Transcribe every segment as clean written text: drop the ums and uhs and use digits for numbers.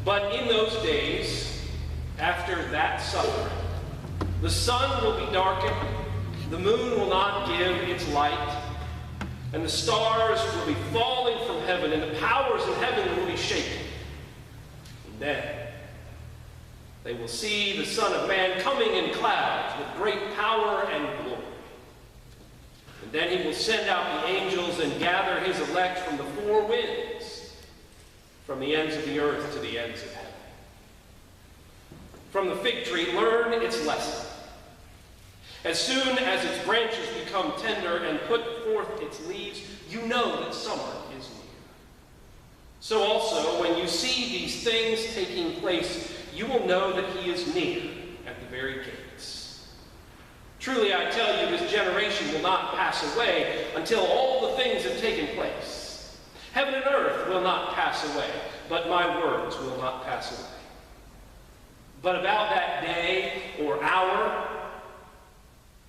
But in those days, after that suffering, the sun will be darkened, the moon will not give its light, and the stars will be falling from heaven, and the powers in heaven will be shaken. And then they will see the Son of Man coming in clouds with great power and glory. And then he will send out the angels and gather his elect from the four winds, from the ends of the earth to the ends of heaven. From the fig tree, learn its lesson. As soon as its branches become tender and put forth its leaves, you know that summer is near. So also, when you see these things taking place, you will know that he is near at the very gates. Truly, I tell you, this generation will not pass away until all the things have taken place. Heaven and earth will not pass away, but my words will not pass away. But about that day or hour,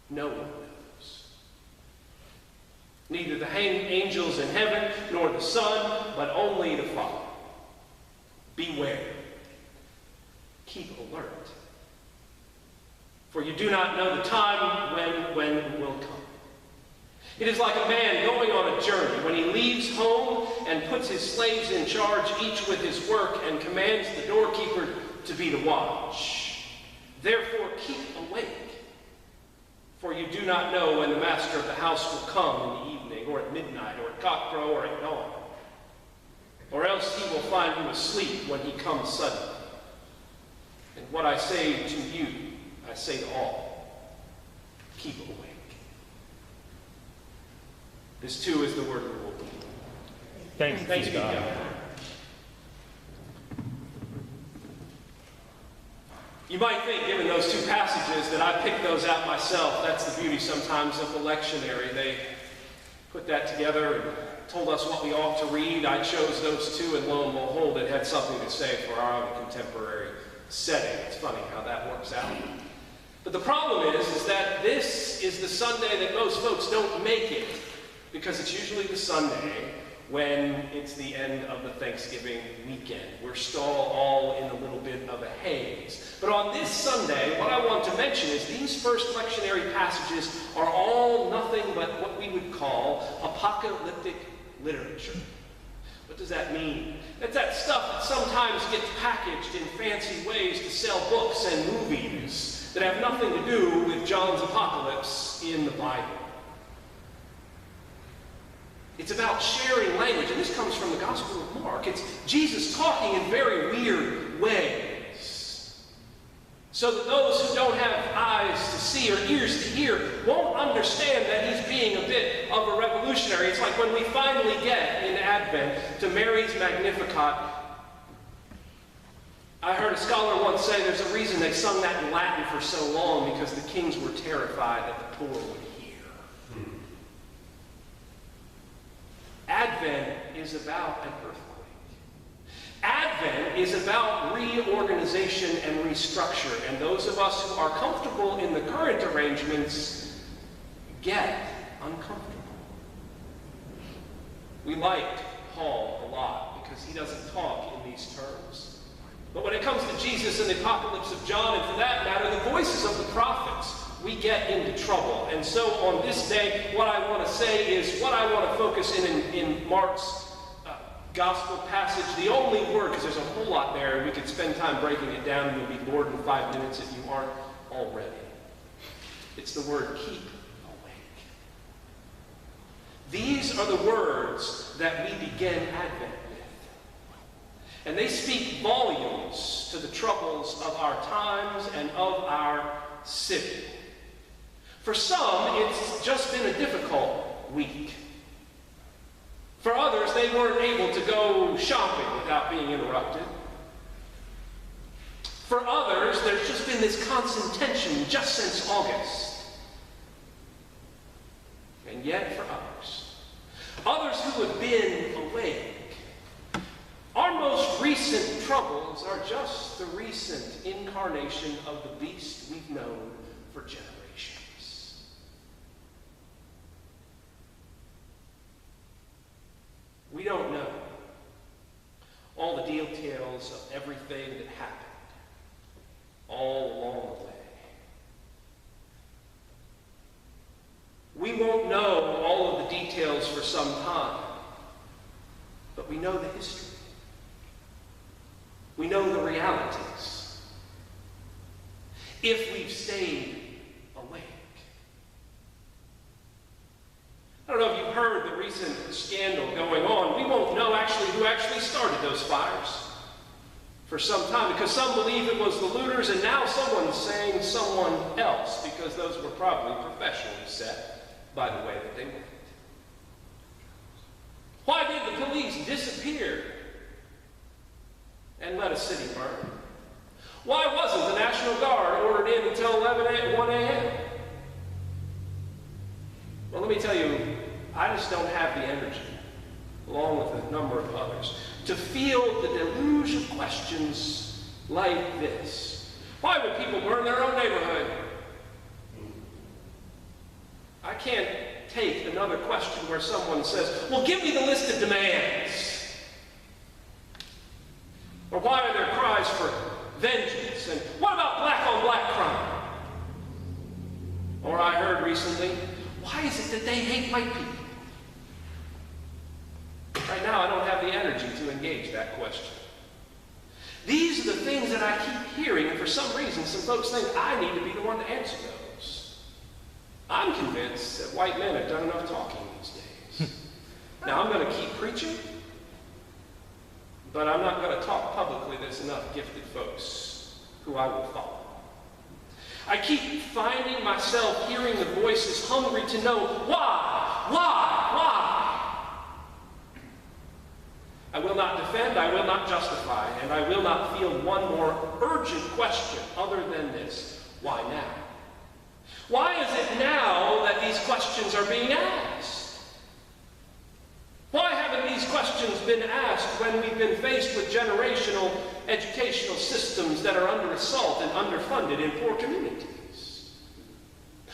no one knows. Neither the angels in heaven nor the Son, but only the Father. Beware. Keep alert. For you do not know the time when it will come. It is like a man going on a journey when he leaves home and puts his slaves in charge, each with his work, and commands the doorkeeper to be the watch. Therefore keep awake. For you do not know when the master of the house will come in the evening, or at midnight, or at cockcrow, or at dawn. Or else he will find you asleep when he comes suddenly. And what I say to you, I say to all, keep awake. This too is the word of the Lord. Thanks be to God. You might think, given those two passages, that I picked those out myself. That's the beauty sometimes of the lectionary. They put that together and told us what we ought to read. I chose those two, and lo and behold, it had something to say for our own contemporary setting. It's funny how that works out. But the problem is that this is the Sunday that most folks don't make it, because it's usually the Sunday when it's the end of the Thanksgiving weekend. We're still all in a little bit of a haze. But on this Sunday, what I want to mention is these first lectionary passages are all nothing but what we would call apocalyptic literature. What does that mean? It's that stuff that sometimes gets packaged in fancy ways to sell books and movies that have nothing to do with John's apocalypse in the Bible. It's about sharing language, and this comes from the Gospel of Mark. It's Jesus talking in very weird ways, so that those who don't have eyes to see or ears to hear won't understand that he's being a bit of a revolutionary. It's like when we finally get in Advent to Mary's Magnificat. I heard a scholar once say there's a reason they sung that in Latin for so long, because the kings were terrified that the poor would hear. Advent is about an earthquake. Advent is about reorganization and restructure, and those of us who are comfortable in the current arrangements get uncomfortable. We like Paul a lot because he doesn't talk in these terms. But when it comes to Jesus and the apocalypse of John, and for that matter, the voices of the prophets, we get into trouble. And so on this day, what I want to say is, what I want to focus in Mark's gospel passage, the only word, because there's a whole lot there, and we could spend time breaking it down, and you'll be bored in 5 minutes if you aren't already. It's the word keep awake. These are the words that we begin Advent with. And they speak volumes to the troubles of our times and of our city. For some, it's just been a difficult week. For others, they weren't able to go shopping without being interrupted. For others, there's just been this constant tension just since August. And yet for others who have been awake, our most recent troubles are just the recent incarnation of the beast we've known for generations. We don't know all the details details of everything that happened all along the way. We won't know all of the details for some time, but we know the history. We know the realities. If we've stayed awake. I don't know if you've heard the recent scandal going on. We won't know who actually started those fires for some time, because some believe it was the looters, and now someone's saying someone else, because those were probably professionally set by the way that they went. Why did the police disappear and let a city burn? Why wasn't the National Guard ordered in until 1 a.m.? Well, let me tell you, I just don't have the energy, along with a number of others, to feel the deluge of questions like this. Why would people burn their own neighborhood? I can't take another question where someone says, well, give me the list of demands. Or why are there cries for vengeance? And what about black on black crime? Or I heard recently, why is it that they hate white people? Right now, I don't have the energy to engage that question. These are the things that I keep hearing, and for some reason, some folks think I need to be the one to answer those. I'm convinced that white men have done enough talking these days. Now, I'm going to keep preaching, but I'm not going to talk publicly. There's enough gifted folks who I will follow. I keep finding myself hearing the voices hungry to know why? I will not defend, I will not justify, and I will not field one more urgent question other than this: why now? Why is it now that these questions are being asked? Why haven't these questions been asked when we've been faced with generational educational systems that are under assault and underfunded in poor communities?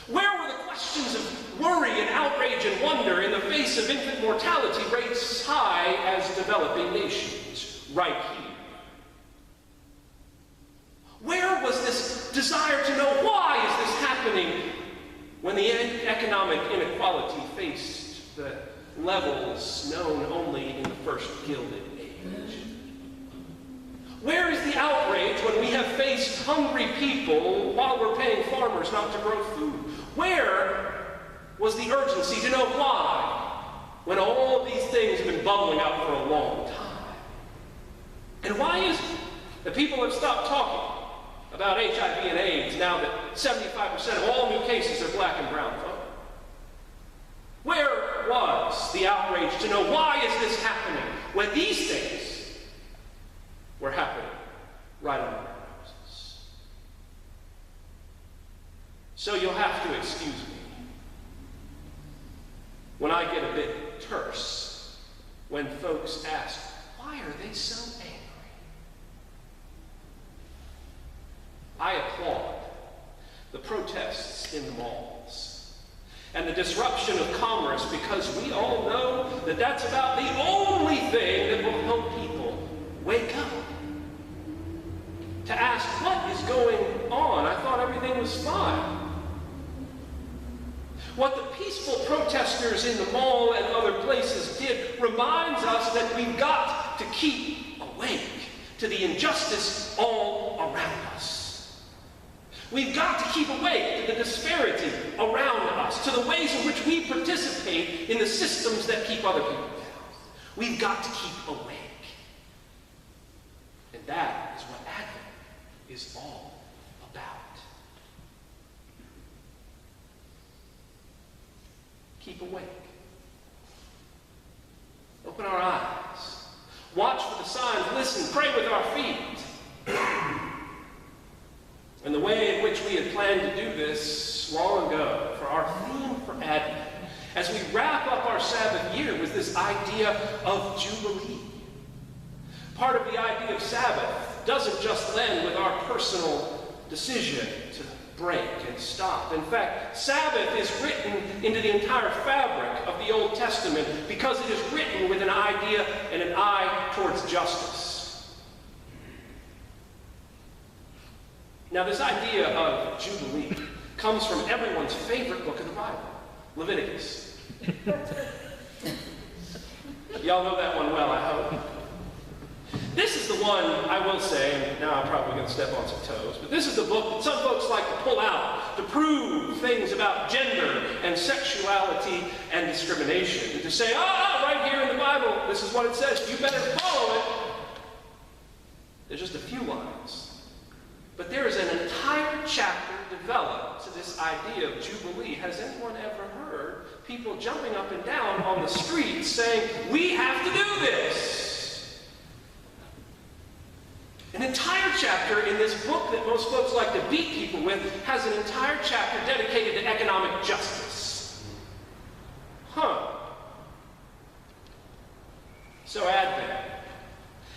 Where were the questions of worry and outrage and wonder in the face of infant mortality rates high as developing nations right here? Where was this desire to know why is this happening when the economic inequality faced the levels known only in the first Gilded Age? Where is the outrage when we have faced hungry people while we're paying farmers not to grow food? Where was the urgency to know why when all of these things have been bubbling up for a long time? And why is it that people have stopped talking about HIV and AIDS now that 75% of all new cases are black and brown folk? Where was the outrage to know why is this happening when these things were happening right under our noses? So you'll have to excuse me when I get a bit terse when folks ask, why are they so angry? I applaud the protests in the malls and the disruption of commerce, because we all know that that's about the only thing that will help people wake up. To ask, what is going on? I thought everything was fine. What the peaceful protesters in the mall and other places did reminds us that we've got to keep awake to the injustice all around us. We've got to keep awake to the disparity around us, to the ways in which we participate in the systems that keep other people down. We've got to keep awake. And that is what Advent is all about. Keep awake. Open our eyes. Watch for the signs. Listen. Pray with our feet. And the way in which we had planned to do this long ago for our theme for Advent, as we wrap up our Sabbath year, was this idea of Jubilee. Part of the idea of Sabbath doesn't just end with our personal decision to break and stop. In fact, Sabbath is written into the entire fabric of the Old Testament because it is written with an idea and an eye towards justice. Now, this idea of Jubilee comes from everyone's favorite book of the Bible, Leviticus. Y'all know that one well, I hope. This is the one, I will say, and now I'm probably going to step on some toes, but this is the book that some folks like to pull out to prove things about gender and sexuality and discrimination. And to say, right here in the Bible, this is what it says, you better follow it. There's just a few lines. But there is an entire chapter developed to this idea of Jubilee. Has anyone ever heard people jumping up and down on the streets saying, we have to do this? An entire chapter in this book that most folks like to beat people with has an entire chapter dedicated to economic justice. So Advent.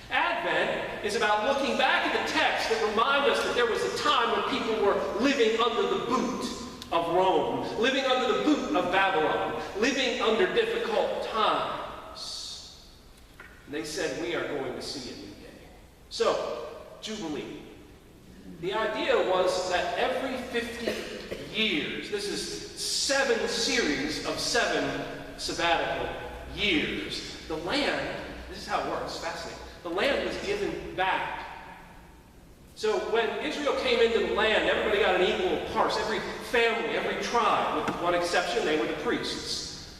Advent is about looking back at the text that remind us that there was a time when people were living under the boot of Rome, living under the boot of Babylon, living under difficult times. And they said, we are going to see a new day. So, Jubilee. The idea was that every 50 years, this is 7 series of 7 sabbatical years, the land, this is how it works, fascinating, the land was given back. So when Israel came into the land, everybody got an equal parse, every family, every tribe, with one exception, they were the priests.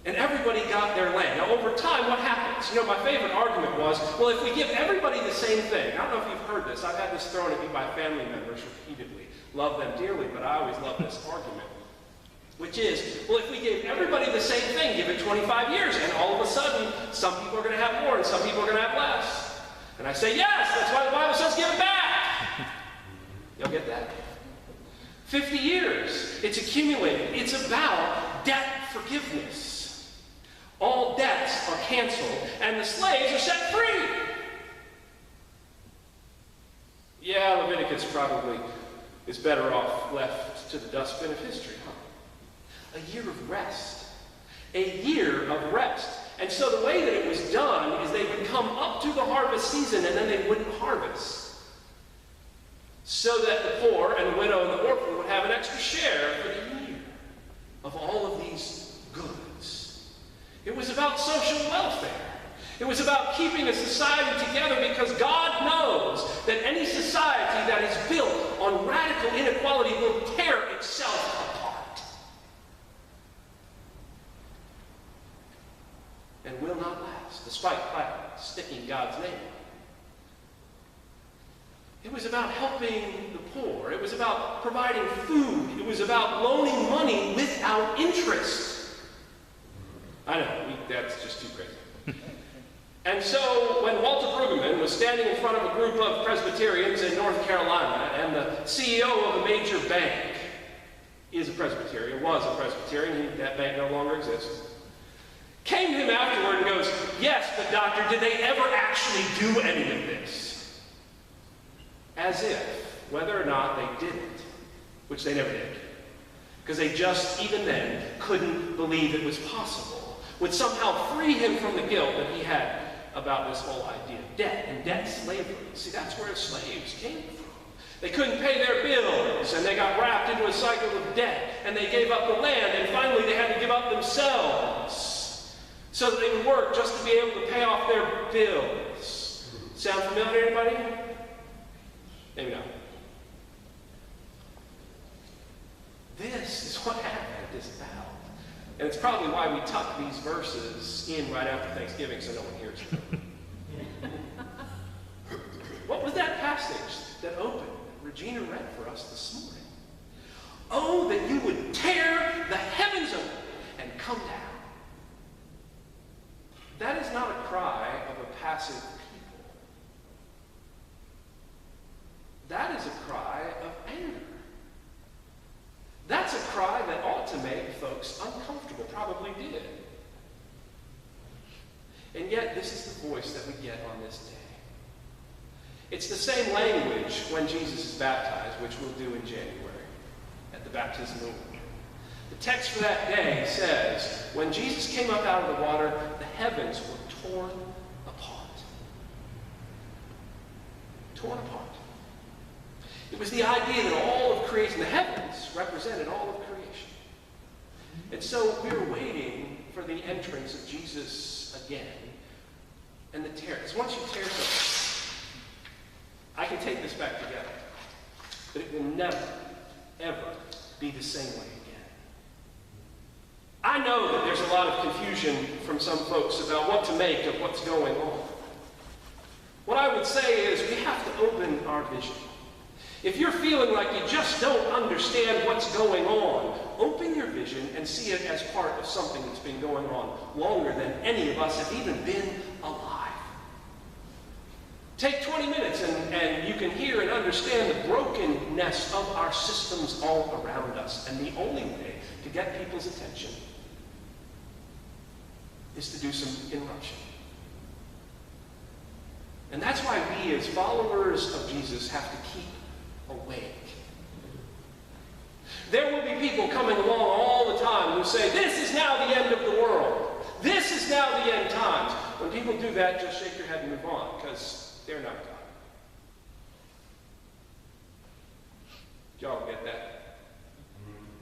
And everybody got their land. Now, over time, what happens? You know, my favorite argument was, well, if we give everybody the same thing, I don't know if you've heard this, I've had this thrown at me by family members repeatedly. Love them dearly, but I always love this argument. Which is, well, if we gave everybody the same thing, give it 25 years, and all of a sudden, some people are going to have more and some people are going to have less. And I say, yes, that's why the Bible says give it back. Y'all get that? 50 years, it's accumulated. It's about debt forgiveness. All debts are canceled, and the slaves are set free. Yeah, Leviticus probably is better off left to the dustbin of history, huh? A year of rest. A year of rest. And so the way that it was done is they would come up to the harvest season and then they wouldn't harvest. So that the poor and the widow and the orphan would have an extra share for the year of all of these goods. It was about social welfare. It was about keeping a society together because God knows that any society that is built on radical inequality will tear itself apart. And will not last, despite sticking God's name on it. It was about helping the poor. It was about providing food. It was about loaning money without interest. I know, that's just too crazy. And so when Walter Brueggemann was standing in front of a group of Presbyterians in North Carolina, and the CEO of a major bank is a Presbyterian, was a Presbyterian, that bank no longer exists, came to him afterward and goes, yes, but doctor, did they ever actually do any of this? As if, whether or not they did it, which they never did, because they just, even then, couldn't believe it was possible, would somehow free him from the guilt that he had about this whole idea of debt and debt slavery. See, that's where slaves came from. They couldn't pay their bills, and they got wrapped into a cycle of debt, and they gave up the land, and finally they had to give up themselves so that they would work just to be able to pay off their bills. Sound familiar to anybody? Maybe not. This is what Advent is about. And it's probably why we tuck these verses in right after Thanksgiving so no one hears them. What was that passage that opened, that Regina read for us this morning? Oh, that you would tear the heavens open and come down. That is not a cry of a passive people. That is a cry of anger. That's a cry that ought to make folks uncomfortable, probably did. And yet, this is the voice that we get on this day. It's the same language when Jesus is baptized, which we'll do in January at the baptismal order. The text for that day says, when Jesus came up out of the water, the heavens were torn apart. Torn apart. It was the idea that all of creation, the heavens, represented all of creation. And so we were waiting for the entrance of Jesus again. And the tear. Because once you tear something, I can take this back together. But it will never, ever be the same way again. I know that there's a lot of confusion from some folks about what to make of what's going on. What I would say is we have to open our vision. If you're feeling like you just don't understand what's going on, open your vision and see it as part of something that's been going on longer than any of us have even been alive. Take 20 minutes and you can hear and understand the brokenness of our systems all around us. And the only way to get people's attention is to do some interruption. And that's why we as followers of Jesus have to keep awake. There will be people coming along all the time who say, this is now the end of the world. This is now the end times. When people do that, just shake your head and move on, because they're not God. Did y'all get that?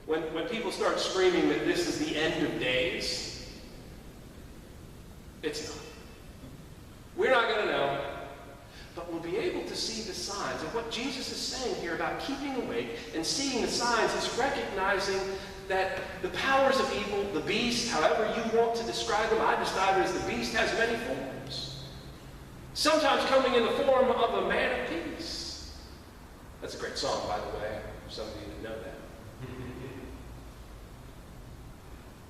When people start screaming that this is the end of days, it's not. We're not going to know. But we'll be able to see the signs. And what Jesus is saying here about keeping awake and seeing the signs is recognizing that the powers of evil, the beast, however you want to describe them, I describe it as the beast has many forms. Sometimes coming in the form of a man of peace. That's a great song, by the way, for some of you that know that.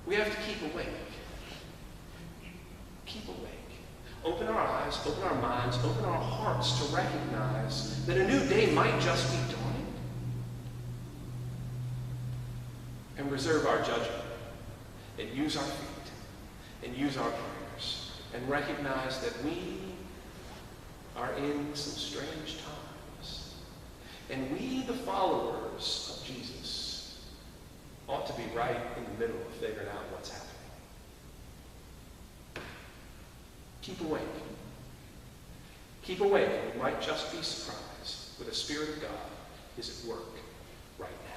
We have to keep awake. Keep awake. Open our eyes, open our minds, open our hearts to recognize that a new day might just be dawning. And reserve our judgment, and use our feet, and use our prayers, and recognize that we are in some strange times. And we, the followers of Jesus, ought to be right in the middle of figuring out what's happening. Keep awake. Keep awake, and you might just be surprised where the Spirit of God is at work right now.